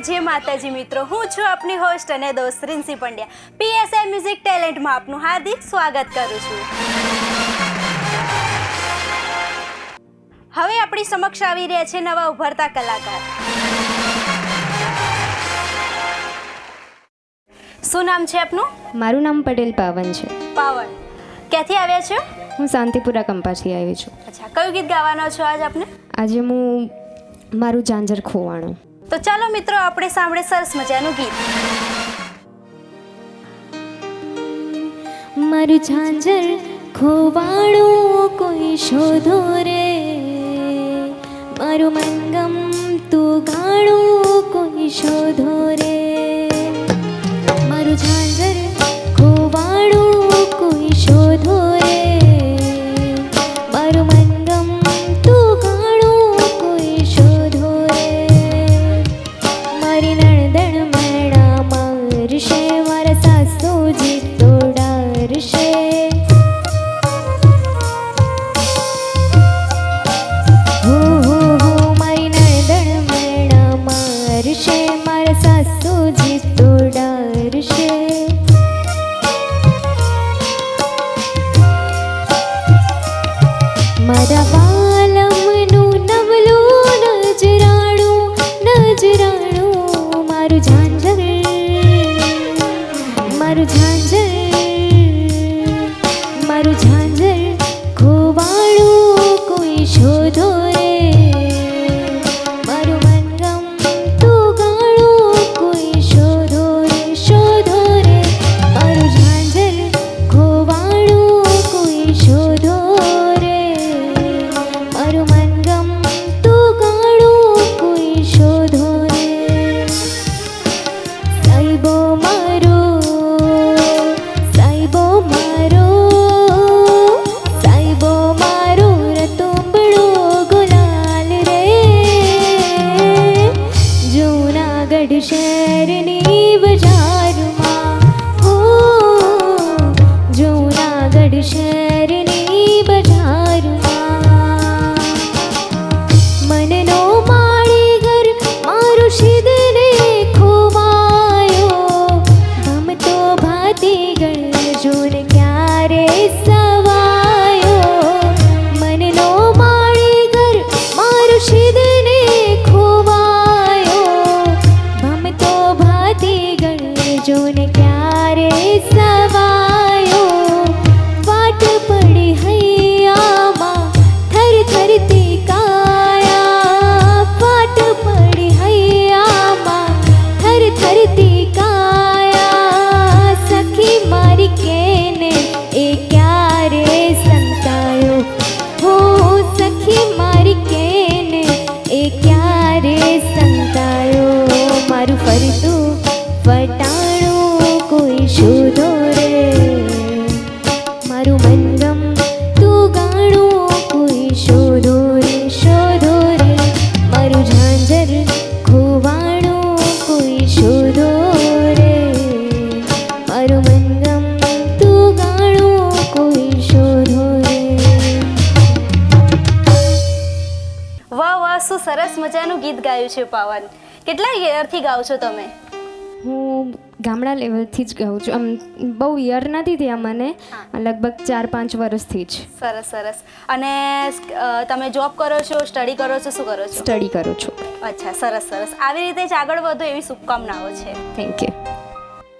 જય માતાજી મિત્રો, હું છું આપની હોસ્ટ અને દોસ્ત રિન્સી પંડ્યા. પીએસઆઈ મ્યુઝિક ટેલેન્ટમાં આપનું હાર્દિક સ્વાગત કરું છું. હવે આપણી સમક્ષ આવી રહ્યા છે નવા ઉભરતા કલાકાર. શું નામ છે આપનું? મારું નામ પટેલ પાવન છે. પાવન, ક્યાંથી આવ્યા છો? હું શાંતિપુરા કંપાથી આવી છું. અચ્છા, કયું ગીત ગાવાના છો આજ આપને? આજે હું મારું ઝાંઝર ખોવાણું. તો ચાલો મિત્રો, આપણે સાંભળે સરસ મજાનું ગીત. મારું ઝાંઝર ખોવાણું કોઈ શોધો રે, મારું મનગમ તું ગાણું કોઈ શોધો રે. મારું ઝાંઝર ખોવાણું કોઈ શોધો રે, મારું મનગમ તું ગાણું કોઈ શોધો રે. મારી નણદણ મેળા મારશે, મારા સાસુજી તો ડરશે. હો હો હો, મારી નણદણ મેળા મારશે, મારા સાસુજી તો ડરશે. મારા વાલમનું નવલું નજરાણું નજરાણું, મારું ઝાંઝર મારું ઝાંઝર મારું ઝાંઝર ખોવાણું કોઈ શોધો રે, મારું મનગમ તું ગાણું કોઈ શોધો રે શોધો રે. મારું ઝાંઝર ખોવાણું કોઈ શોધો રે, મારું મનગમ તું ગાણું કોઈ શોધો રે. સાઈબો મારો સાઈબો મારો સાઈબો મારો રતુંબડો ગુલાલ રે, જૂનાગઢ શહેરની બજારમાં હો, જૂનાગઢ શહેરની બજારમાં. મનનો માળીઘર મારું શિદને ખોવાયો, ભમતો ભાતીગળ જોને ક્યારે સવાયો. મનનો માળીઘર મારું શિદને ખોવાયો, ભમતો ભાતીગળ જોને ક્યારે સવાયો. વાટ પડી હૈયામાં થર થરતી કાયા, વાટ પડી હૈયામાં થર થરતી કાયા. સખી મારી કેને એ ક્યારે સંતાયો, હો સખી મારી કેને એ ક્યારે સંતાયો. મારું ફરતું વટાણું કોઈ શોધો રે, મારું મનગમ તું ગાણું કોઈ શોધો રે શોધો રે. મારું ઝાંઝર ખોવાણું કોઈ શોધો રે, મારું મનગમ તું ગાણું કોઈ શોધો રે. વાહ વાહ, શું સરસ મજાનું ગીત ગાયું છે પાવન. કેટલા યરથી ગાઓ છો તમે? હું ગામડા લેવલથી જ ગાઉં છું. આમ બહુ યર નથી થયા મને, લગભગ 4-5 વર્ષથી જ. સરસ સરસ. અને તમે જોબ કરો છો, સ્ટડી કરો છો, શું કરો છો? સ્ટડી કરું છું. અચ્છા, સરસ સરસ. આવી રીતે જ આગળ વધો એવી શુભકામનાઓ છે. Thank you.